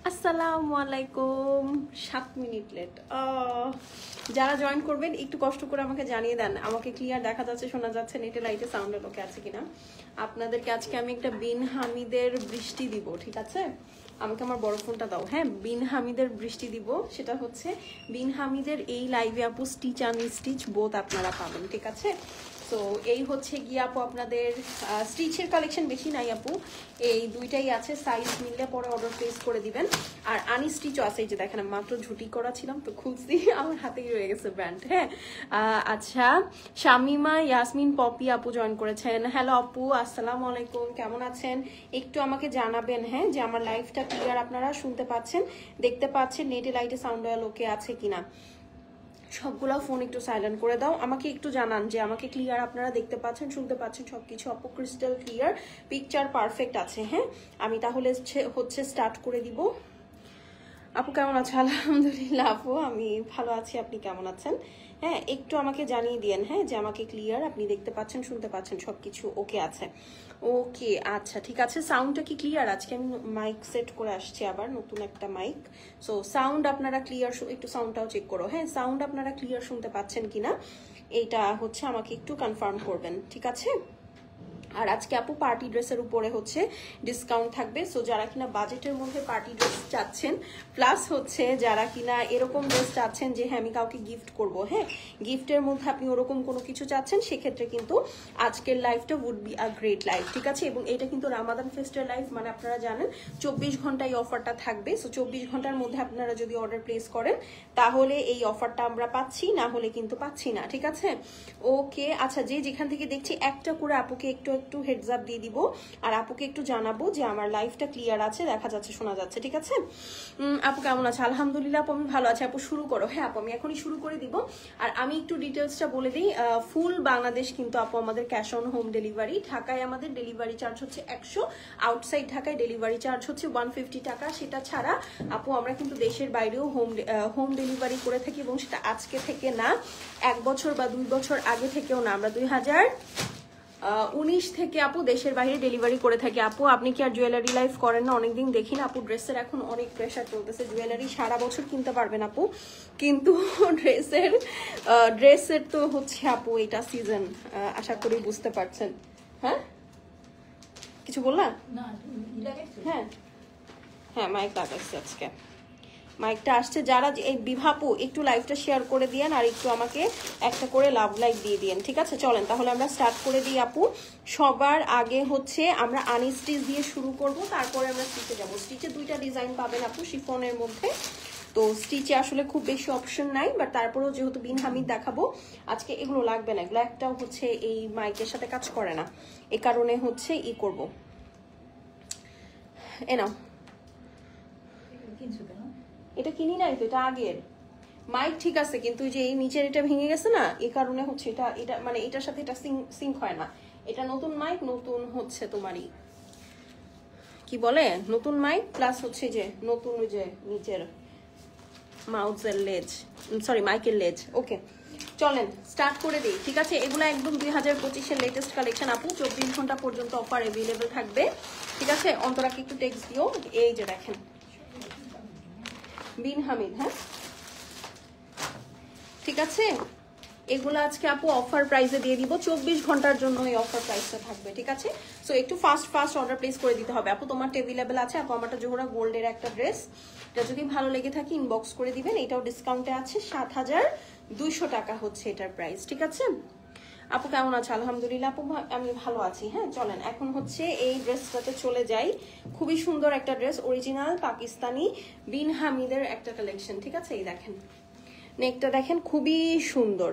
আসসালামু আলাইকুম 7 minute late যারা জয়েন করবেন একটু কষ্ট করে আমাকে জানিয়ে দেন আমাকে ক্লিয়ার দেখা যাচ্ছে শোনা যাচ্ছে নেটে লাইটে সাউন্ডে লোকে আছে কিনা আপনাদেরকে আজকে আমি একটা বিন হামিদের বৃষ্টি দিব ঠিক আছে আমাকে আমার বড় ফোনটা দাও হ্যাঁ বিন হামিদের বৃষ্টি দিব সেটা হচ্ছে বিন হামিদের এই লাইভে আপু স্টিচ আনস্টিচ বোথ আপনারা পাবেন ঠিক আছে তো এই হচ্ছে গিয়ে আপু আপনাদের স্টিচের কালেকশন বেশি নাই আপু এই দুইটাই আছে সাইজ মিললে পরে অর্ডার প্লেস করে দিবেন আর আনস্টিচও আছে এই যে দেখেন মাত্র ঝুটি করা ছিলাম তো খুলছি আমার হাতেই রয়ে গেছে ব্র্যান্ড হ্যাঁ আচ্ছা শামিমা ইয়াসমিন পপি আপু জয়েন করেছেন হ্যালো আপু আসসালামু আলাইকুম কেমন আছেন একটু আমাকে জানাবেন হ্যাঁ যে আমার লাইভটা ক্লিয়ার আপনারা শুনতে পাচ্ছেন দেখতে পাচ্ছেন নেটে লাইটে সাউন্ড লোকে আছে কিনা সবগুলা ফোন একটু সাইলেন্ট করে দাও আমাকে একটু জানান যে আমাকে ক্লিয়ার আপনারা দেখতে পাচ্ছেন শুনতে পাচ্ছেন সবকিছু আপু ক্রিস্টাল ক্লিয়ার পিকচার পারফেক্ট আছে হ্যাঁ আমি তাহলে হচ্ছে স্টার্ট করে দিব আপু কেমন আছো আলহামদুলিল্লাহ আপু আমি ভালো আছি আপনি কেমন আছেন হ্যাঁ একটু আমাকে জানিয়ে দিয়েন হ্যাঁ যে আমাকে ক্লিয়ার আপনি দেখতে পাচ্ছেন শুনতে পাচ্ছেন সবকিছু ওকে আছে ওকে আচ্ছা ঠিক আছে সাউন্ডটা কি ক্লিয়ার আজকে আমি মাইক সেট করে আসছি আবার নতুন একটা মাইক সো সাউন্ড আপনারা ক্লিয়ার একটু সাউন্ডটাও চেক করো হ্যাঁ সাউন্ড আপনারা ক্লিয়ার শুনতে পাচ্ছেন কিনা এইটা হচ্ছে আমাকে একটু কনফার্ম করবেন ঠিক আছে আর আজকে আপু পার্টি ড্রেসের উপরে হচ্ছে ডিসকাউন্ট থাকবে সো যারা কিনা বাজেটের মধ্যে পার্টি ড্রেস চাচ্ছেন প্লাস হচ্ছে যারা কিনা এরকম ড্রেস চাচ্ছেন যে হ্যাঁ আমি কাউকে গিফট করব হ্যাঁ গিফটের মধ্যে আপনি ওরকম কোনো কিছু চাচ্ছেন সেক্ষেত্রে কিন্তু আজকের লাইফটা would be a great life ঠিক আছে এবং এটা কিন্তু রামাদান ফেস্টের লাইফ মানে আপনারা জানেন 24 ঘন্টায় অফারটা থাকবে সো 24 ঘন্টার মধ্যে আপনারা যদি অর্ডার প্লেস করেন তাহলে এই অফারটা আমরা পাচ্ছি না হলে কিন্তু পাচ্ছি না ঠিক আছে ওকে আচ্ছা যে যেখান থেকে দেখছি একটা করে আপুকে একটু হেডস আপ দিয়ে দিব আর আপুকে একটু জানাবো যে আমার লাইফটা ক্লিয়ার আছে দেখা যাচ্ছে শোনা যাচ্ছে ঠিক আছে আপু কেমন আছে আলহামদুলিল্লাহ আপু আমি ভালো আছি আপু শুরু করো হ্যাঁ আপু আমি এখনই শুরু করে দিব আর আমি একটু ডিটেলসটা বলে দিই ফুল বাংলাদেশ কিন্তু আপু আমাদের ক্যাশ অন হোম ডেলিভারি ঢাকায় আমাদের ডেলিভারি চার্জ হচ্ছে 100 আউটসাইড ঢাকায় ডেলিভারি চার্জ হচ্ছে 150 টাকা সেটা ছাড়া আপু আমরা কিন্তু দেশের বাইরেও হোম ডেলিভারি করে থাকি এবং সেটা আজকে থেকে না 1 বছর বা 2 বছর আগে থেকেও না আমরা 2019 থেকে আপু দেশের বাইরে ডেলিভারি করে থাকি আপু আপনি কি আর জুয়েলারি লাইফ করেন না অনেকদিন দেখি না আপু ড্রেসের এখন অনেক প্রেশার চলতেছে জুয়েলারি সারা বছর কিনতে পারবেন আপু কিন্তু ড্রেসের তো হচ্ছে আপু এটা সিজন আশা করি বুঝতে পারছেন হ্যাঁ কিছু বললা হ্যাঁ হ্যাঁ মাইক লাগাইছি আজকে মাইকটা আসছে যারা এই বিভাপু একটু লাইভটা শেয়ার করে দিয়েন আর একটু আমাকে একটা করে লাভ লাইক দিয়ে দিয়েন ঠিক আছে চলেন তাহলে আমরা স্টার্ট করে দিই আপু সবার আগে হচ্ছে আমরা আনস্টিচ দিয়ে শুরু করব তারপরে আমরা স্টিচে যাব স্টিচে দুইটা ডিজাইন পাবেন আপু শিফনের মধ্যে তো স্টিচে আসলে খুব বেশি অপশন নাই বাট তারপরেও যেহেতু বিন হামিদ দেখাবো আজকে এগুলো লাগবে না এগুলো একটাও হচ্ছে এই মাইকের সাথে কাজ করে না এ কারণে হচ্ছে ই করব এ নাও এটা কিনি নাই তো এটা আগের মাইক ঠিক আছে কিন্তু যে এই নিচের এটা ভেঙে গেছে না এই কারণে হচ্ছে এটা মানে এটার সাথে এটা সিঙ্ক হয় না এটা নতুন মাইক নতুন হচ্ছে তোমারই কি বলে নতুন মাইক প্লাস হচ্ছে যে নতুন যে নিচের মাউসের লেজ সরি মাইকের লেজ ওকে চলেন স্টার্ট করে দিই ঠিক আছে এগুলো একদম 2025-এর লেটেস্ট কালেকশন আপু 24 ঘন্টা পর্যন্ত অফার অ্যাভেলেবল থাকবে ঠিক আছে অন্তরাকে একটু টেক্সট দিও এই যে দেখেন বিন হামিদ হ্যাঁ ঠিক আছে এগুলো আজকে আপু অফার প্রাইসে দিয়ে দিব 24 ঘন্টার জন্য এই অফার প্রাইসটা থাকবে ঠিক আছে সো একটু ফাস্ট অর্ডার প্লেস করে দিতে হবে আপু তোমার অ্যাভেলেবল আছে আপু আমারটা জোহরা গোল্ডের একটা ড্রেস এটা যদি ভালো লেগে থাকে ইনবক্স করে দিবেন এটাও ডিসকাউন্টে আছে 7200 টাকা হচ্ছে এটার প্রাইস ঠিক আছে আপু কেমন আছে আলহামদুলিল্লাহ আপু আমি ভালো আছি হ্যাঁ চলেন এখন হচ্ছে এই ড্রেসটাতে চলে যাই খুবই সুন্দর একটা ড্রেস অরিজিনাল পাকিস্তানি বিন হামিদের একটা কালেকশন ঠিক আছে এই দেখেন নেকটা দেখেন খুবই সুন্দর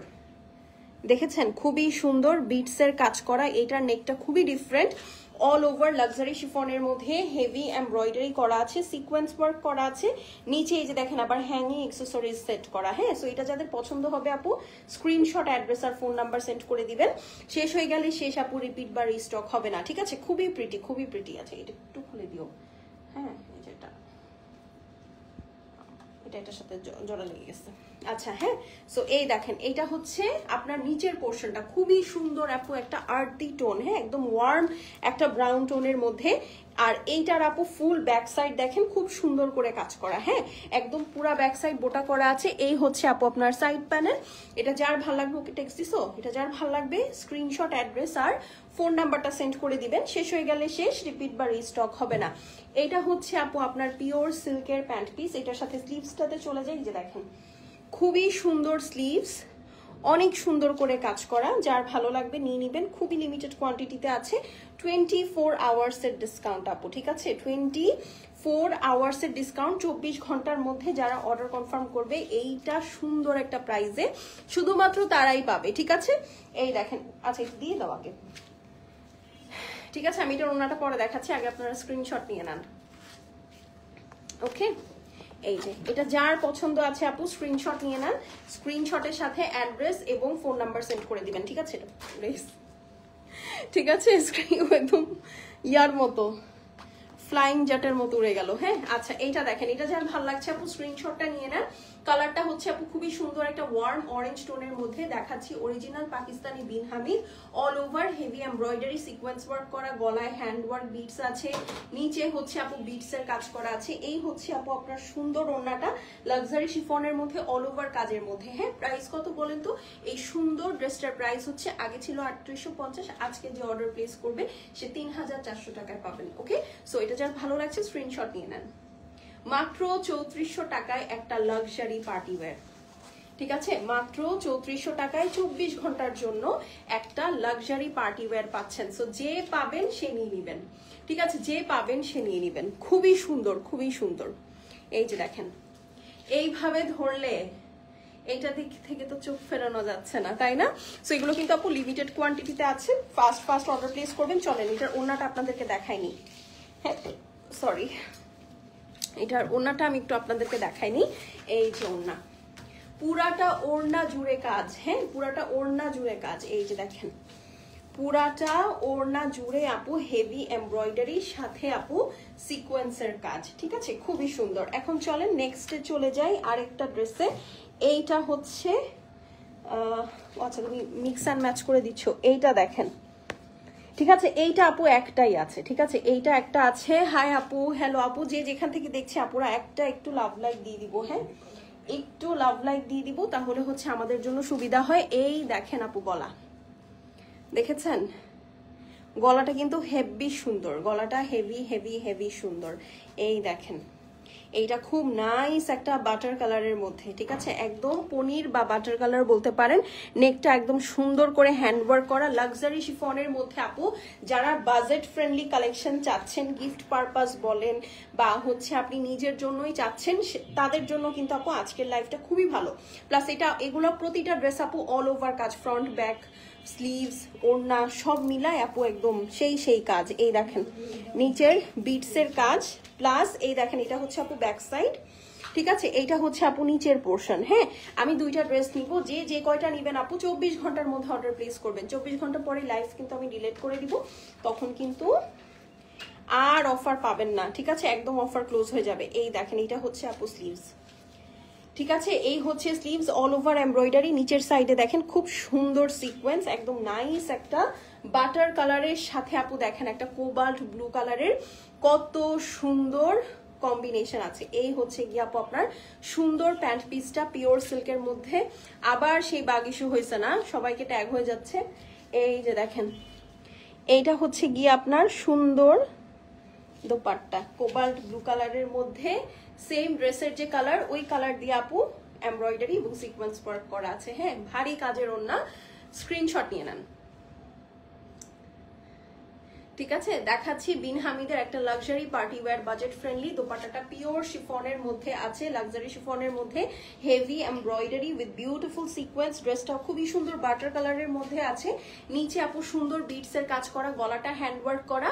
দেখেছেন খুবই সুন্দর বিটসের কাজ করা এটার নেকটা খুবই ডিফারেন্ট অল ওভার লাক্সারি শিফনের মধ্যে হেভি এমব্রয়ডারি করা আছে সিকোয়েন্স ওয়ার্ক করা আছে নিচে এই যে দেখেন আবার হ্যাঙ্গিং অ্যাকসেসরিজ সেট করা হ্যাঁ সো এটা যাদের পছন্দ হবে আপু স্ক্রিনশট অ্যাড্রেস আর ফোন নাম্বার সেন্ড করে দিবেন শেষ হয়ে গেলে শেষ আপু রিপিট বা রিস্টক হবে না ঠিক আছে খুবই প্রিটি আছে এটা একটু খুলে দিও হ্যাঁ এটার সাথে জোড়া লেগে গেছে আচ্ছা হ্যাঁ সো এই দেখেন এটা হচ্ছে আপনার নিচের পোর্শনটা খুবই সুন্দর আপু একটা আর্থি টোন হ্যাঁ একদম ওয়ার্ম একটা ব্রাউন টোনের মধ্যে আর এইটার আপু ফুল ব্যাক সাইড দেখেন খুব সুন্দর করে কাজ করা, হ্যাঁ একদম পুরা ব্যাক সাইড বোটা করা আছে। এই হচ্ছে আপু আপনার সাইড প্যানেল। এটা যার ভালো লাগবে ওকে টেক্সট দিছো, এটা যার ভালো লাগবে স্ক্রিনশট, অ্যাড্রেস আর ফোন নাম্বারটা সেন্ড করে দিবেন। শেষ হয়ে গেলে শেষ, রিপিট বা রিস্টক হবে না। এটা হচ্ছে আপু আপনার পিওর সিল্কের প্যান্ট পিস। এটার সাথে স্লিভসটাতে চলে যায়, যে দেখেন খুবই সুন্দর স্লিভস, অনেক সুন্দর করে কাজ করা। যার ভালো লাগবে নিয়ে নিবেন, খুবই লিমিটেড কোয়ান্টিটিতে আছে। 24 আওয়ার্সের ডিসকাউন্ট আপু, ঠিক আছে 24 আওয়ার্সের ডিসকাউন্ট। 24 ঘন্টার মধ্যে যারা অর্ডার কনফার্ম করবে এইটা সুন্দর একটা প্রাইসে শুধুমাত্র তারাই পাবে, ঠিক আছে। এই দেখেন, আচ্ছা এটা দিয়ে দাও আগে, ঠিক আছে আমি এটার ওনাটা পরে দেখাচ্ছি, আগে আপনারা স্ক্রিনশট নিয়ে নেন। ওকে, এই যে এটা যার পছন্দ আছে আপু স্ক্রিনশট নিয়ে নেন, স্ক্রিনশটের সাথে অ্যাড্রেস এবং ফোন নাম্বার সেন্ড করে দিবেন, ঠিক আছে। ঠিক আছে, একদম ইয়ার মতো ফ্লাইং জেটের মতো উড়ে গেল, হ্যাঁ। আচ্ছা এইটা দেখেন, এটা যার ভালো লাগছে আপু স্ক্রিনশটটা নিয়ে নেন। কালারটা হচ্ছে আপু খুবই সুন্দর একটা ওয়ার্ম অরেঞ্জ টোনের মধ্যে দেখাচ্ছি। Original Pakistani Bin Hamid, all over heavy embroidery sequence work করা, গলায় হ্যান্ড ওয়ার্ক বিটস আছে, নিচে হচ্ছে আপু বিটস এর কাজ করা আছে। এই হচ্ছে আপু আপনার সুন্দর ওড়নাটা, লাক্সারি শিফনের মধ্যে অল ওভার কাজের মধ্যে, হ্যাঁ। প্রাইস কত বলেন তো? এই সুন্দর ড্রেসটার প্রাইস হচ্ছে আগে ছিল 3850, আজকে যে অর্ডার প্লেস করবে সে 3400 টাকায় পাবেন। ওকে, সো এটা যার ভালো লাগছে স্ক্রিনশট নিয়ে নেন। মাত্র 3400 টাকায় একটা লাক্সারি পার্টি ওয়্যার, ঠিক আছে মাত্র 3400 টাকায় 24 ঘন্টার জন্য একটা লাক্সারি পার্টি ওয়্যার পাচ্ছেন। সো যে পাবেন সে নিয়ে নিবেন, ঠিক আছে, যে পাবেন সে নিয়ে নিবেন। খুবই সুন্দর, খুবই সুন্দর। এই যে দেখেন এইভাবে ধরলে এইটা দিক থেকে তো চোখ ফেরানো যাচ্ছে না, তাই না? সো এগুলো কিন্তু আপু লিমিটেড কোয়ান্টিটিতে আছে, ফাস্ট অর্ডার প্লেস করবেন। চলেন এটার ওড়নাটা আপনাদেরকে দেখাইনি, হ্যাঁ সরি, এটার ওড়নাটা আমি একটু আপনাদেরকে দেখাইনি। এই যে ওড়না, পুরাটা ওড়না জুড়ে কাজ, হ্যাঁ পুরাটা ওড়না জুড়ে কাজ। এই যে দেখেন পুরাটা ওড়না জুড়ে আপু হেভি এমব্রয়ডারির সাথে আপু সিকোয়েন্সের কাজ, ঠিক আছে খুবই সুন্দর। এখন চলেন নেক্সটে চলে যাই আরেকটা ড্রেসে। এইটা হচ্ছে আচ্ছা তুমি মিক্স অ্যান্ড ম্যাচ করে দিচ্ছ, এইটা দেখেন, ঠিক আছে এইটা আপু একটাই আছে, ঠিক আছে এইটা একটা আছে। হাই আপু, হ্যালো আপু, যে যেখান থেকে দেখছে আপুরা একটা একটু লাভ লাইক দিয়ে দিব, হ্যাঁ একটু লাভ লাইক দিয়ে দিব, তাহলে হচ্ছে আমাদের জন্য সুবিধা হয়। এই দেখেন আপু গলা দেখেছেন, গলাটা কিন্তু হেভি সুন্দর, গলাটা হেভি হেভি হেভি সুন্দর। এই দেখেন এইটা খুব নাইস একটা বাটার কালারের মধ্যে, ঠিক আছে একদম পনির বা বাটার কালার বলতে পারেন। নেকটা একদম সুন্দর করে হ্যান্ডওয়ার্ক করা, লাক্সারি শিফনের মধ্যে আপু যারা বাজেট ফ্রেন্ডলি কালেকশন চাচ্ছেন, গিফট পারপাস বলেন বা হচ্ছে আপনি নিজের জন্যই চাচ্ছেন, তাদের জন্য কিন্তু আপু আজকের লাইফটা খুবই ভালো। প্লাস এগুলো প্রতিটা ড্রেস আপু অল ওভার কাজ, ফ্রন্ট ব্যাক স্লিভস ওড়না সব মিলায় আপু একদম সেই কাজ। এই দেখেন নিচের বিটসের কাজ, প্লাস এই দেখেন এটা হচ্ছে আপু ব্যাক সাইড, ঠিক আছে এইটা হচ্ছে আপু নিচের পোর্শন। হ্যাঁ আমি দুইটা ড্রেস নিব, যে কয়টা নিবেন আপু 24 ঘন্টার মধ্যে অর্ডার প্লেস করবেন। 24 ঘন্টা পরে লাইভ কিন্তু আমি ডিলিট করে দিব, তখন কিন্তু আর অফার পাবেন না, ঠিক আছে একদম অফার ক্লোজ হয়ে যাবে। এই দেখেন এটা হচ্ছে আপু স্লিভস, ঠিক আছে এই হচ্ছে স্লিভস অল ওভার এমব্রয়ডারি, নিচের সাইডে দেখেন খুব সুন্দর সিকোয়েন্স, একদম নাইস একটা বাটার কালারের সাথে আপু দেখেন একটা কোবাল্ট ব্লু কালারের কত সুন্দর কম্বিনেশন আছে। এই হচ্ছে গিয়ে আপু আপনার সুন্দর প্যান্ট পিসটা পিওর সিল্কের মধ্যে। আবার সেই বাগিশু হয়েছে না, সবাইকে ট্যাগ হয়ে যাচ্ছে। এই যে দেখেন এইটা হচ্ছে গিয়ে আপনার সুন্দর দোপাট্টা, কোবাল্ট ব্লু কালারের মধ্যে সেম ড্রেসের যে কালার ওই কালার দিয়ে আপু এমব্রয়ডারি এবং সিকোয়েন্স ওয়ার্ক করা আছে। হ্যাঁ ভারী কাজের ওড়না, স্ক্রিনশট নিয়ে নেন, ঠিক আছে দেখাচ্ছি বিন হামিদের একটা luxury party wear budget friendly দোপাট্টাটা পিওর শিফনের মধ্যে আছে, লাক্সারি শিফনের মধ্যে heavy embroidery with beautiful sequence. ড্রেসটাও খুবই সুন্দর বাটার কালারের মধ্যে আছে, নিচে আপু সুন্দর বিটস এর কাজ করা, গলাটা হ্যান্ডওয়ার্ক করা।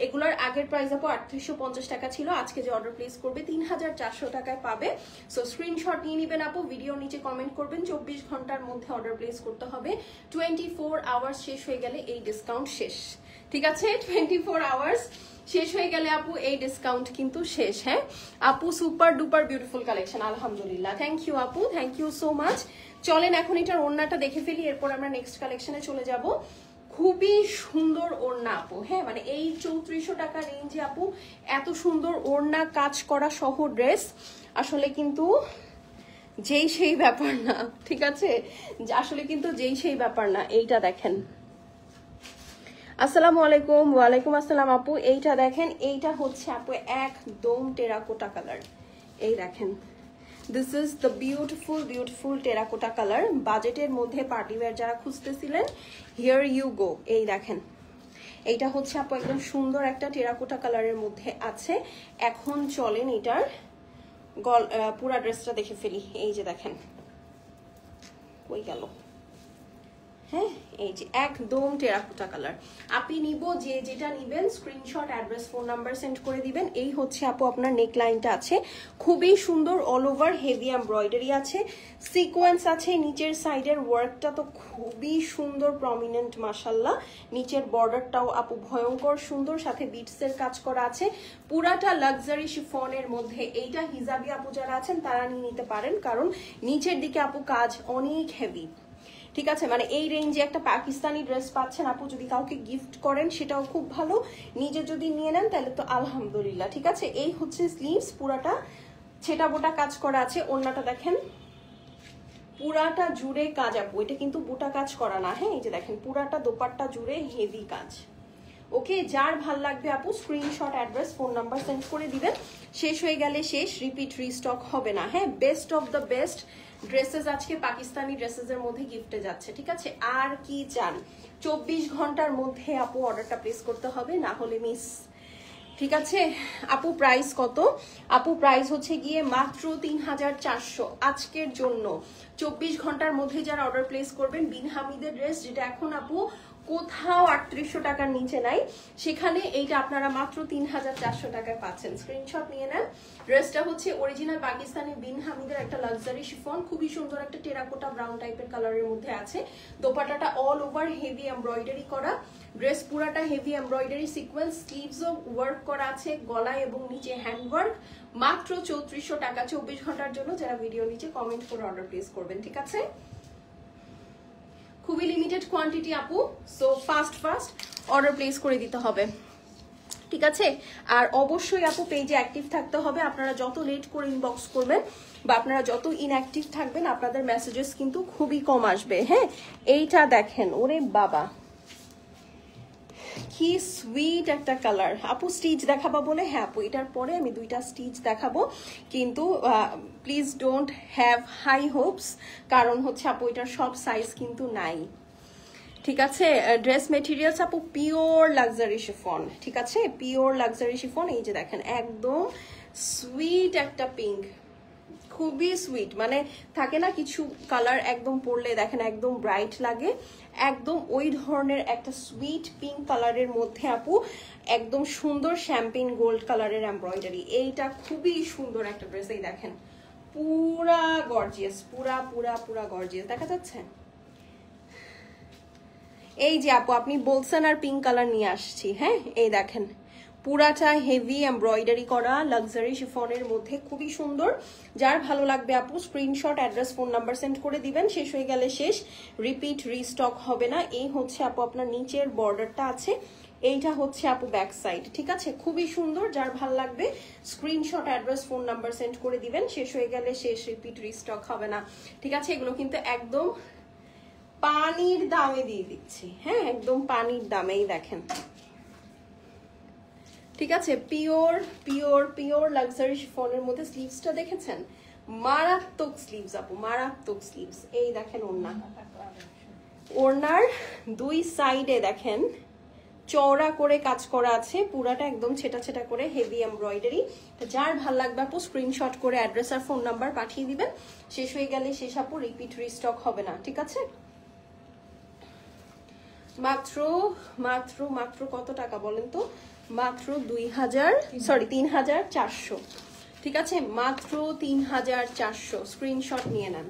এগুলোর আগের প্রাইস আপু 3850 টাকা ছিল, আজকে যে অর্ডার প্লেস করবে 3400 টাকায় পাবে। সো স্ক্রিনশট নিয়ে নেবেন আপু, ভিডিও নিচে কমেন্ট করবেন, 24 ঘন্টার মধ্যে অর্ডার প্লেস করতে হবে। 24 আওয়ার্স শেষ হয়ে গেলে এই ডিসকাউন্ট শেষ, ঠিক আছে 24 আওয়ার্স শেষ হয়ে গেলে আপু এই ডিসকাউন্ট কিন্তু শেষ। হ্যাঁ আপু সুপার ডুপার বিউটিফুল কালেকশন, আলহামদুলিল্লাহ, থ্যাংক ইউ আপু, থ্যাংক ইউ সো মাচ। চলেন এখন এটার ওড়নাটা দেখে ফেলি, এরপর আমরা নেক্সট কালেকশনে চলে যাব। খুবই সুন্দর ওড়না আপু, হ্যাঁ মানে এই 3400 টাকা রেঞ্জে আপু এত সুন্দর ওড়না কাজ করা সহ ড্রেস আসলে কিন্তু যেই সেই ব্যাপার না, ঠিক আছে, আসলে কিন্তু যেই সেই ব্যাপার না। এইটা দেখেন, আসসালামু আলাইকুম। ওয়ালাইকুম আসসালাম আপু। এইটা দেখেন, এইটা হচ্ছে আপু একদম টেরাকোটা কালার। এই দেখেন, this is the beautiful terracotta colour. বাজেটের মধ্যে পার্টিওয়্যার যারা খুঁজতেছিলেন, হিয়ার ইউ গো। এই দেখেন, এইটা হচ্ছে আপু একদম সুন্দর একটা টেরাকোটা কালারের মধ্যে আছে। এখন চলেন এটার পুরা ড্রেসটা দেখে ফেলি। এই যে দেখেন, কই গেল, হ্যাঁ এই যে একদম টেরাকোটা কালার। আপনি নিব যে যেটা নিবেন screenshot, address, phone number send করে দিবেন। এই হচ্ছে আপু আপনার নেক লাইনটা আছে, খুবই সুন্দর, অল ওভার হেভি এমব্রয়ডারি আছে, সিকোয়েন্স আছে। নিচের সাইডের ওয়ার্কটা তো খুবই সুন্দর, প্রমিনেন্ট মাশাল্লাহ। নিচের বর্ডারটাও আপু ভয়ঙ্কর সুন্দর, সাথে বিটসের কাজ করা আছে। পুরাটা লাক্সারি শিফনের মধ্যে। এইটা হিজাবি আপু যারা আছেন তারা নিয়ে নিতে পারেন, কারণ নিচের দিকে আপু কাজ অনেক হেভি, ঠিক আছে। মানে এই রেঞ্জে একটা পাকিস্তানি ড্রেস পাচ্ছেন আপু, যদি কাউকে গিফট করেন সেটাও খুব ভালো, নিজে যদি নিয়ে নেন তাহলে তো আলহামদুলিল্লাহ, ঠিক আছে। এই হচ্ছে স্লিভস, পুরাটা ছেটা বোটা কাজ করা আছে। ওড়নাটা দেখেন, পুরাটা জুড়ে কাজ আপু, এটা কিন্তু বুটা কাজ করা না, হ্যাঁ এই যে দেখেন পুরাটা দোপাট্টা জুড়ে হেভি কাজ। ওকে, যার ভাল লাগবে আপু screenshot, address, phone number send করে দিবেন। শেষ হয়ে গেলে শেষ, রিপিট রিস্টক হবে না। হ্যাঁ, best of the best dresses আজকে পাকিস্তানি ড্রেসেসের মধ্যে গিফটে যাচ্ছে, ঠিক আছে। আর কি চান, 24 ঘন্টার মধ্যে আপু অর্ডারটা প্লেস করতে হবে, না হলে মিস, ঠিক আছে। আপু প্রাইস কত? আপু প্রাইস হচ্ছে গিয়ে মাত্র 3400 আজকের জন্য। 24 ঘন্টার মধ্যে যারা অর্ডার প্লেস করবেন, বিন হামিদের ড্রেস যেটা এখন আপু কোথাও 3800 টাকার নিচে নাই, সেখানে এইটা আপনারা মাত্র 3400 টাকায় পাচ্ছেন। স্ক্রিনশট নিয়ে নেন। ড্রেসটা হচ্ছে অরিজিনাল পাকিস্তানি বিন হামিদের একটা লাক্সারি শিফন, খুবই সুন্দর একটা টেরাকোটা ব্রাউন টাইপের কালারের মধ্যে আছে। দোপাট্টাটা অল ওভার হেভি এমব্রয়ডারি করা, ড্রেস পুরাটা হেভি এমব্রয়ডারি সিকোয়েন্স, স্লিভসও ওয়ার্ক করা আছে, গলায় এবং নিচে হ্যান্ড ওয়ার্ক। মাত্র 3400 টাকা 24 ঘন্টার জন্য, যারা ভিডিও নিচে কমেন্ট করে অর্ডার প্লেস করবেন, ঠিক আছে। খুবই লিমিটেড কোয়ান্টিটি আপু, সো ফাস্ট অর্ডার প্লেস করে দিতে হবে, ঠিক আছে। আর অবশ্যই আপু পেজে অ্যাক্টিভ থাকতে হবে। আপনারা যত লেট করে ইনবক্স করবেন বা আপনারা যত ইনঅ্যাক্টিভ থাকবেন, আপনাদের মেসেজেস কিন্তু খুবই কম আসবে। হ্যাঁ, এইটা দেখেন, ওরে বাবা কি সুইট একটা কালার। আপু স্টিচ দেখাবো বলে, হ্যাঁ আপু এটার পরে আমি 2টা স্টিচ দেখাবো, কিন্তু please don't have high hopes, কারণ হচ্ছে আপু এটার সব সাইজ কিন্তু নাই, ঠিক আছে। ড্রেস মেটেরিয়ালস আপু পিওর লাক্সারি শিফন, ঠিক আছে, পিওর লাক্সারি শিফন। এই যে দেখেন একদম সুইট একটা পিঙ্ক, খুবই সুইট, মানে থাকে না কিছু কালার একদম পরলে দেখেন একদম ব্রাইট লাগে, একদম ওই ধরনের একটা সুইট পিঙ্ক কালারের মধ্যে আপু একদম সুন্দর শ্যাম্পেন গোল্ড কালারের এমব্রয়ডারি। এইটা খুবই সুন্দর একটা ড্রেস। এই দেখেন পুরা গর্জিয়াস, পুরা গর্জিয়াস দেখা যাচ্ছে। এই যে আপু আপনি বলছেন আর পিঙ্ক কালার নিয়ে আসছি, হ্যাঁ এই দেখেন পুরাটা হেভি এমব্রয়ডারি করা লাক্সারি শিফনের মধ্যে, খুবই সুন্দর। যার ভালো লাগবে আপু screenshot, address, phone number send করে দিবেন। শেষ হয়ে গেলে শেষ, রিপিট রিস্টক হবে না। এই হচ্ছে আপু আপনার নিচের বর্ডারটা আছে, এইটা হচ্ছে আপু ব্যাক সাইড, ঠিক আছে, খুবই সুন্দর। যার ভালো লাগবে screenshot, address, phone number send করে দিবেন। শেষ হয়ে গেলে শেষ, রিপিট রিস্টক হবে না, ঠিক আছে। এগুলো কিন্তু একদম পানির দামে দিয়ে দিচ্ছি, হ্যাঁ একদম পানির দামেই দেখেন, ঠিক আছে। পিওর লাক্সারি শিফনের মধ্যে স্লিভসটা দেখেছেন, মারাত্মক স্লিভস আপু, মারাত্মক স্লিভস। এই দেখেন ওড়নার 2 সাইডে দেখেন চওড়া করে কাজ করা আছে, পুরাটা একদম ছেটা করে হেভি এমব্রয়ডারি। যার ভাল লাগবে আপু স্ক্রিনশট করে অ্যাড্রেস আর ফোন নাম্বার পাঠিয়ে দিবেন। শেষ হয়ে গেলে শেষ আপু, রিপিট রিস্টক হবে না, ঠিক আছে। মাত্র কত টাকা বলেন তো? মাত্র 3400, ঠিক আছে, মাত্র 3400। স্ক্রিনশট নিয়ে নেন।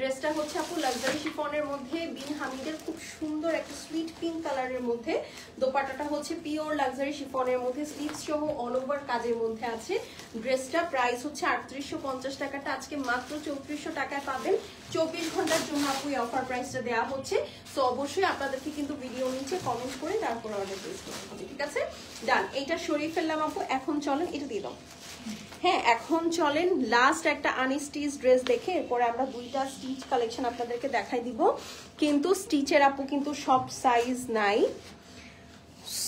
ড্রেসটা হচ্ছে আপু লাক্সারি শিফনের মধ্যে বিন হামিদের খুব সুন্দর একটা সুইট পিঙ্ক কালারের মধ্যে। দোপাট্টাটা হচ্ছে পিওর লাক্সারি শিফনের মধ্যে, স্লিভস সহ অল ওভার কাজের মধ্যে আছে। ড্রেসটা প্রাইস হচ্ছে 3850 টাকাটা আজকে মাত্র 3400 টাকায় পাবেন। 24 ঘন্টার জন্য আপু এই অফার প্রাইসটা দেওয়া হচ্ছে। সো অবশ্যই আপনাদেরকে কিন্তু ভিডিও নিচে কমেন্ট করে তারপর অর্ডার প্লেস করতে হবে, ঠিক আছে? ডান, এইটা সরিয়ে ফেললাম আপু। এখন চলেন এটা দিয়ে দাও। হ্যাঁ, এখন চলেন লাস্ট একটা আনস্টিচ ড্রেস দেখে এরপরে আমরা দুইটা স্টিচ কালেকশন আপনাদেরকে দেখাই দিব। কিন্তু স্টিচের আপু কিন্তু সব সাইজ নাই,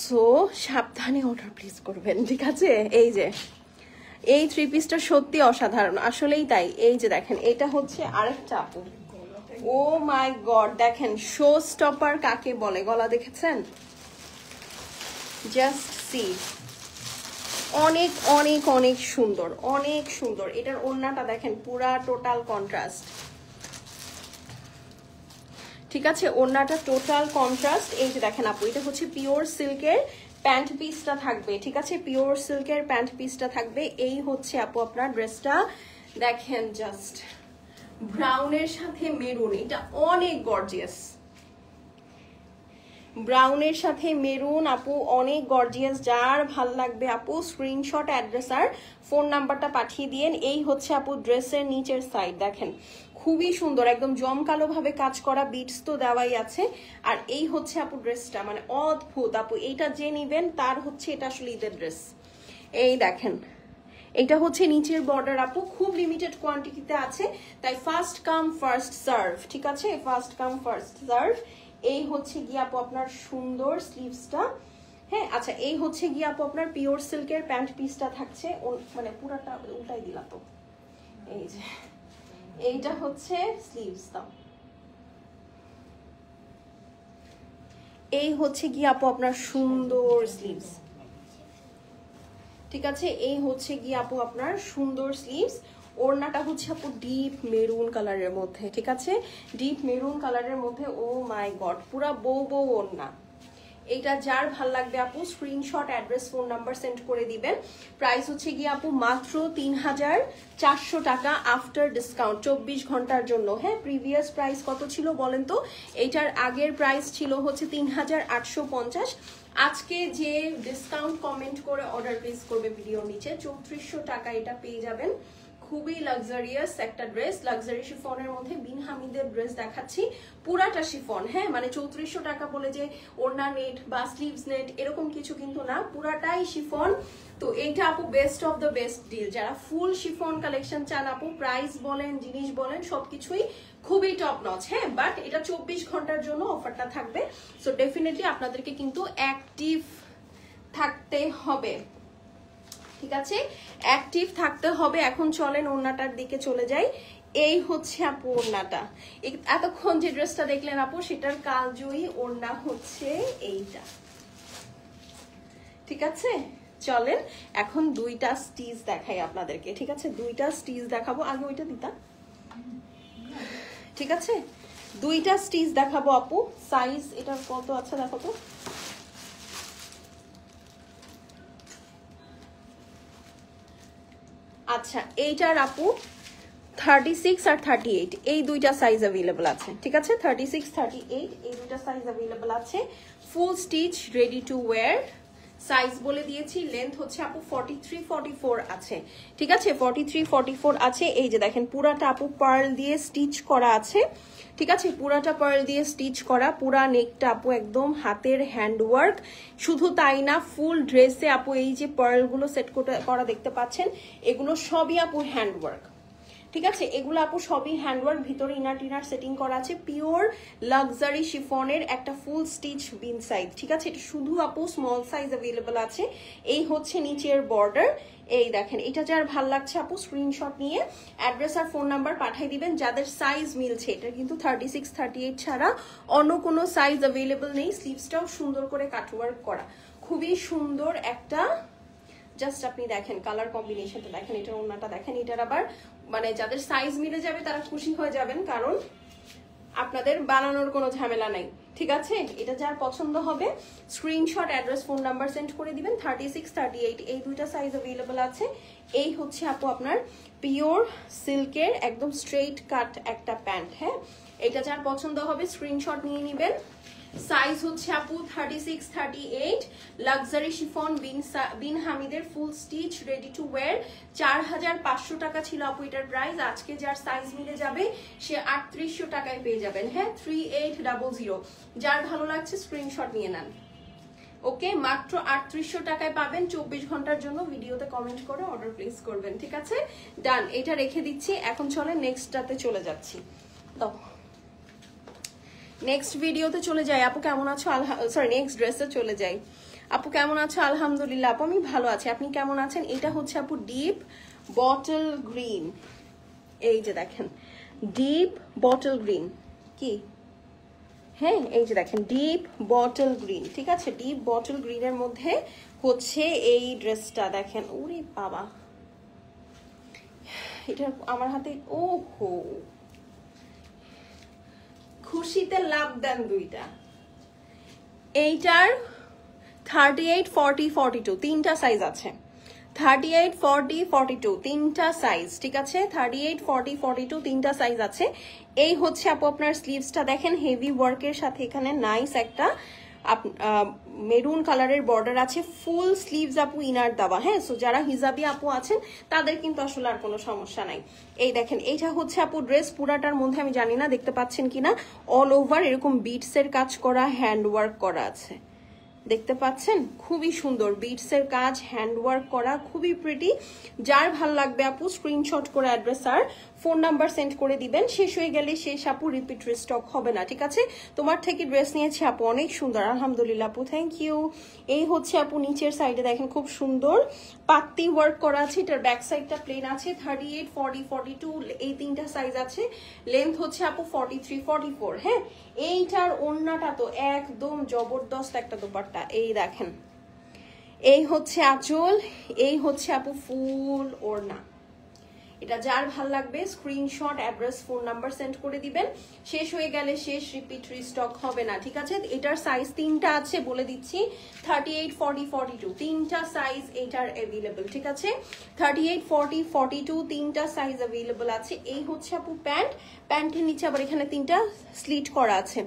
সো সাবধানে অর্ডার প্লেস করবেন, ঠিক আছে? এই যে এই থ্রি পিসটা সত্যি অসাধারণ, আসলেই তাই। এই যে দেখেন, এটা হচ্ছে আরেকটা আপু, ও মাই গড, দেখেন শো স্টপার কাকে বলে, গলা দেখেছেন? জাস্ট সি, অনেক অনেক অনেক সুন্দর, অনেক সুন্দর। এটার ওড়নাটা দেখেন, পুরা টোটাল কন্ট্রাস্ট, ঠিক আছে? ওড়নাটা টোটাল কন্ট্রাস্ট। এই যে দেখেন আপু, এটা হচ্ছে পিওর সিল্কের প্যান্ট পিসটা থাকবে, ঠিক আছে? পিওর সিল্কের প্যান্ট পিসটা থাকবে। এই হচ্ছে আপু আপনার ড্রেসটা, দেখেন জাস্ট ব্রাউনের সাথে মেরুন, এটা অনেক গর্জিয়াস। ব্রাউনের সাথে মেরুন আপু, অনেক গর্জিয়াস। যার ভাল লাগবে আপু স্ক্রিনশট, অ্যাড্রেস আর ফোন নাম্বারটা পাঠিয়ে দিয়েন। এই হচ্ছে আপু ড্রেসের নিচের সাইড, দেখেন খুবই সুন্দর, একদম জমকালো ভাবে কাজ করা, বিটস তো দেওয়াই আছে। আর এই হচ্ছে আপু ড্রেসটা, মানে অদ্ভুত আপু। এইটা যে নিবেন তার হচ্ছে এটা আসলে ঈদের ড্রেস। এই দেখেন, এটা হচ্ছে নিচের বর্ডার আপু, খুব লিমিটেড কোয়ান্টিটিতে আছে, তাই ফার্স্ট কাম ফার্স্ট সার্ভ, ঠিক আছে? First come first serve. এই হচ্ছে গিয়ে আপু আপনার সুন্দর স্লিভসটা। হ্যাঁ, আচ্ছা, এই হচ্ছে গিয়ে আপু আপনার পিওর সিল্কের প্যান্ট পিসটা থাকছে, মানে পুরাটা উল্টাই দিলা তো। এই যে এইটা হচ্ছে স্লিভসটা, এই হচ্ছে গিয়ে আপু আপনার সুন্দর স্লিভস, ঠিক আছে? এই হচ্ছে গিয়ে আপু আপনার সুন্দর স্লিভস। ওড়নাটা হচ্ছে আপু ডিপ মেরুন কালারের মধ্যে, ঠিক আছে? ডিপ মেরুন কালারের মধ্যে, ও মাই গড, পুরা বউ বউ ওড়না। এইটা যার ভাল লাগবে আপু screenshot, address, phone number send করে দিবেন। প্রাইস হচ্ছে গিয়ে আপু মাত্র 3400 টাকা আফটার ডিসকাউন্ট, 24 ঘন্টার জন্য। হ্যাঁ, প্রিভিয়াস প্রাইস কত ছিল বলেন তো? এইটার আগের প্রাইস ছিল হচ্ছে 3850। আজকে যে ডিসকাউন্ট কমেন্ট করে অর্ডার প্লেস করবে ভিডিওর নিচে, 3400 টাকা এটা পেয়ে যাবেন। খুবই লাক্সারিয়াস একটা ড্রেস, লাক্সারি শিফনের মধ্যে বিন হামিদের ড্রেস দেখাচ্ছি, পুরাটা শিফন। হ্যাঁ, মানে 3400 টাকা বলে যে ওড়না নেট বা স্লিভস নেট এরকম কিছু কিন্তু না, পুরাটাই শিফন। তো এইটা আপু best of the best deal. যারা ফুল শিফন কালেকশন চান আপু, প্রাইস বলেন, জিনিস বলেন, সবকিছুই খুবই টপ নচ। হ্যাঁ, বাট এটা 24 ঘন্টার জন্য অফারটা থাকবে। সো ডেফিনেটলি আপনাদেরকে কিন্তু অ্যাক্টিভ থাকতে হবে, ঠিক আছে? অ্যাক্টিভ থাকতে হবে। এখন চলেন ওড়নাটার দিকে চলে যাই। এই হচ্ছে আপু ওড়নাটা, এতক্ষণ যে ড্রেসটা দেখলেন আপু সেটার কালজয়ী ওড়না হচ্ছে এইটা, ঠিক আছে? চলেন এখন দুইটা স্টিচ দেখাই আপনাদেরকে, ঠিক আছে? দুইটা স্টিচ দেখাবো, আগে ওইটা দিতা, ঠিক আছে? দুইটা স্টিচ দেখাবো আপু। সাইজ এটার কত আছে দেখো তো। আচ্ছা, এইটার আপু 36 আর 38 এই দুইটা সাইজ अवेलेबल আছে, ঠিক আছে? 36 38 এই দুইটা সাইজ अवेलेबल আছে। ফুল stitch, ready to wire. Size বলে দিয়েছি, লেন্থ হচ্ছে আপু 43 44 আছে, ঠিক আছে? 43 44 আছে। এই যে দেখেন পুরাটা আপু পার্ল দিয়ে স্টিচ করা আছে, ঠিক আছে? পুরাটা পার্ল দিয়ে স্টিচ করা, পুরা নেকটা আপু একদম হাতের হ্যান্ডওয়ার্ক। শুধু তাই না, ফুল ড্রেসে আপু এই যে পার্লগুলো সেট করা দেখতে পাচ্ছেন, এগুলো সবই আপু হ্যান্ডওয়ার্ক, ঠিক আছে? এগুলো আপু সবই হ্যান্ডওয়ার্ক, ভিতরে ইনার টিনার সেটিং করা আছে। পিওর লাক্সারি শিফনের একটা ফুল স্টিচ বিন সাইজ, ঠিক আছে? এটা শুধু আপু স্মল সাইজ अवेलेबल আছে। এই হচ্ছে নিচের বর্ডার। এই দেখেন, এটা যার ভাল লাগছে আপু স্ক্রিনশট নিয়ে অ্যাড্রেস আর ফোন নাম্বার পাঠিয়ে দিবেন। যাদের সাইজ মিলছে, এটা কিন্তু 36 38 ছাড়া অন্য কোনো সাইজ अवेलेबल নেই। স্লিভসটাও সুন্দর করে কাটওয়ার্ক করা, খুবই সুন্দর একটা। জাস্ট আপনি দেখেন কালার কম্বিনেশনটা দেখেন, এটার ওড়নাটা দেখেন। এটার আবার মানে যাদের সাইজ মিলে যাবে তারা খুশি হয়ে যাবেন, কারণ আপনাদের বানানোর কোনো ঝামেলা নাই, ঠিক আছে? এটা যার পছন্দ হবে screenshot, address, phone number send করে দিবেন। 36, 38 এই দুইটা সাইজ অ্যাভেলেবল আছে। এই হচ্ছে আপু আপনার পিওর সিল্কের একদম স্ট্রেইট কাট একটা প্যান্ট। হ্যাঁ, এটা যার পছন্দ হবে স্ক্রিনশট নিয়ে নেবেন। সাইজ হচ্ছে আপু 36, 38 লাক্সারি শিফন বিন হামিদের full stitch ready to wear. 4500 টাকা ছিল আপু এটার প্রাইস। আজকে যার সাইজ মিলে যাবে সে 3800 টাকায় পেয়ে যাবেন। হ্যাঁ, 3800। যার ভালো লাগছে স্ক্রিনশট নিয়ে নেন। ওকে, মাত্র 3800 টাকায় পাবেন। 24 ঘন্টার জন্য ভিডিওতে কমেন্ট করে অর্ডার প্লেস করবেন, ঠিক আছে? ডান, এটা রেখে দিচ্ছি। এখন চলে নেক্সটটাতে চলে যাচ্ছি। দাও, নেক্সট ভিডিওতে চলে যাই। আপু কেমন আছো? সরি, নেক্সট ড্রেসে চলে যাই। আপু কেমন আছো? আলহামদুলিল্লাহ আপু আমি ভালো আছি, আপনি কেমন আছেন? এটা হচ্ছে আপু ডিপ বটল গ্রিন। এই যে দেখেন ডিপ বটল গ্রিন। কি? হ্যাঁ, এই যে দেখেন ডিপ বটল গ্রিন, ঠিক আছে? ডিপ বটল গ্রিনের মধ্যে হচ্ছে এই ড্রেসটা। দেখেন, ওরে বাবা, এটা আমার হাতে। ও হো, খুশিতে লাভ দেন দুইটা। এইটার 38, 40, 42 তিনটা সাইজ আছে। 38, 40, 42 তিনটা সাইজ, ঠিক আছে? 38, 40, 42 তিনটা সাইজ আছে। এই হচ্ছে আপু আপনার স্লিভসটা দেখেন, হেভি ওয়ার্কের সাথে এখানে নাইস একটা মেরুন কালারের বর্ডার আছে। ফুল স্লিভস আপু ইনার দেওয়া। হ্যাঁ, সো যারা হিজাবি আপু আছেন তাদের কিন্তু আসলে আর কোনো সমস্যা নাই। এই দেখেন, এইটা হচ্ছে আপু ড্রেস পুরাটার মধ্যে, আমি জানি না দেখতে পাচ্ছেন কিনা, অল ওভার এরকম বিটসের কাজ করা, হ্যান্ড ওয়ার্ক করা আছে। দেখতে পাচ্ছেন, খুবই সুন্দর বিটসের কাজ, হ্যান্ড ওয়ার্ক করা, খুবই প্রিটি। যার ভালো লাগবে আপু স্ক্রিনশট করে অ্যাড্রেস আর ফোন নাম্বার সেন্ড করে দিবেন। শেষ হয়ে গেলে শেষ আপু, রিপিট রিস্টক হবে না, ঠিক আছে? তোমার থেকে ড্রেস নিয়েছি আপু, অনেক সুন্দর, আলহামদুলিল্লাহ আপু, থ্যাংক ইউ। এই হচ্ছে আপু নিচের সাইডে দেখেন খুব সুন্দর পাত্তি ওয়ার্ক করা আছে। এটার ব্যাক সাইডটা প্লেন আছে। 38, 40, 42 এই তিনটা সাইজ আছে। লেন্থ হচ্ছে আপু 43, 44। হ্যাঁ, এইটার ওড়নাটা তো একদম জবরদস্ত একটা দোপাট্টা। এই দেখেন, এই হচ্ছে আঁচল, এই হচ্ছে আপু ফুল ওড়না। এটা যার ভাল লাগবে screenshot, address, phone number send করে দিবেন। শেষ হয়ে গেলে শেষ, রিপিট রিস্টক হবে না, ঠিক আছে? এটার সাইজ তিনটা আছে, বলে দিচ্ছি। 38, 40, 42 তিনটা সাইজ এটার অ্যাভেলেবল, ঠিক আছে? 38, 40, 42 তিনটা সাইজ অ্যাভেলেবল আছে। এই হচ্ছে আপু প্যান্ট। প্যান্টের নিচে আবার এখানে তিনটা স্লিট করা আছে।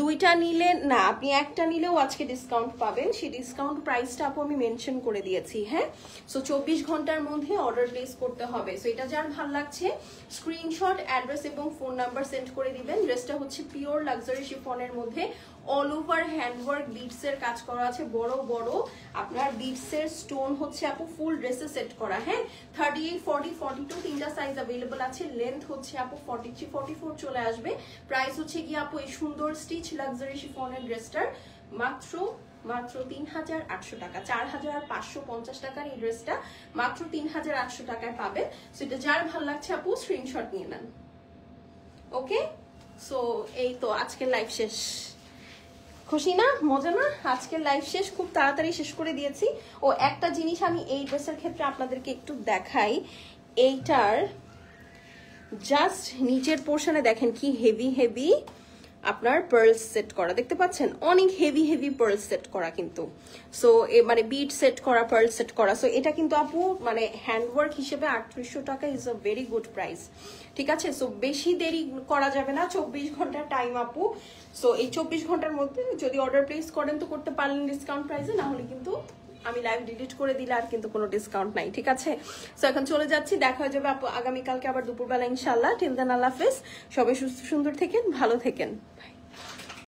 দুইটা নিলে না, আপনি একটা নিলেও আজকে ডিসকাউন্ট পাবেন। সেই ডিসকাউন্ট প্রাইসটা আপু আমি মেনশন করে দিয়েছি। হ্যাঁ, সো 24 ঘন্টার মধ্যে অর্ডার প্লেস করতে হবে। সো এটা যার ভালো লাগছে স্ক্রিনশট, অ্যাড্রেস এবং ফোন নাম্বার সেন্ড করে দিবেন। ড্রেসটা হচ্ছে পিওর লাক্সারি শিফনের মধ্যে অল ওভার হ্যান্ডওয়ার্ক বিটসের কাজ করা আছে, বড় বড় আপনার বিটসের স্টোন হচ্ছে আপু ফুল ড্রেসে সেট করা। হ্যাঁ, 38, 40, 42 তিনটা সাইজ অ্যাভেলেবল আছে। লেন্থ হচ্ছে আপু 43, 44 চলে আসবে। প্রাইস হচ্ছে কি আপু এই সুন্দর স্টিচ লাক্সারি শিফনের ড্রেসটার মাত্র 3800 টাকা। 4550 টাকার এই ড্রেসটা মাত্র 3800 টাকায় পাবেন। সো এটা যার ভালো লাগছে আপু স্ক্রিনশট নিয়ে নেন। ওকে, সো এই তো আজকের লাইভ শেষ। খুশি না? মজা না? আজকের লাইভ শেষ, খুব তাড়াতাড়ি শেষ করে দিয়েছি। ও একটা জিনিস আমি এই ড্রেসের ক্ষেত্রে আপনাদেরকে একটু দেখাই। এইটার জাস্ট নিচের পোর্শনে দেখেন কি হেভি হেভি আপনার পার্লস সেট করা, দেখতে পাচ্ছেন? অনেক হেভি হেভি পার্লস সেট করা কিন্তু। সো মানে বিট সেট করা, পার্ল সেট করা। সো এটা কিন্তু আপু মানে হ্যান্ডওয়ার্ক হিসেবে 3800 টাকা is a very good price, ঠিক আছে? সো বেশি দেরি করা যাবে না, 24 ঘন্টার টাইম আপু। সো এই 24 ঘন্টার মধ্যে যদি অর্ডার প্লেস করেন তো করতে পারলেন ডিসকাউন্ট প্রাইসে, না হলে কিন্তু আমি লাইভ ডিলিট করে দিলে আর কিন্তু কোনো ডিসকাউন্ট নাই, ঠিক আছে? সো এখন চলে যাচ্ছি, দেখা হয়ে যাবে আপু আগামীকালকে আবার দুপুরবেলা ইনশাল্লাহ। টিল দেন আল্লাহ হাফেজ, সবাই সুস্থ সুন্দর থেকেন, ভালো থেকেন, বাই।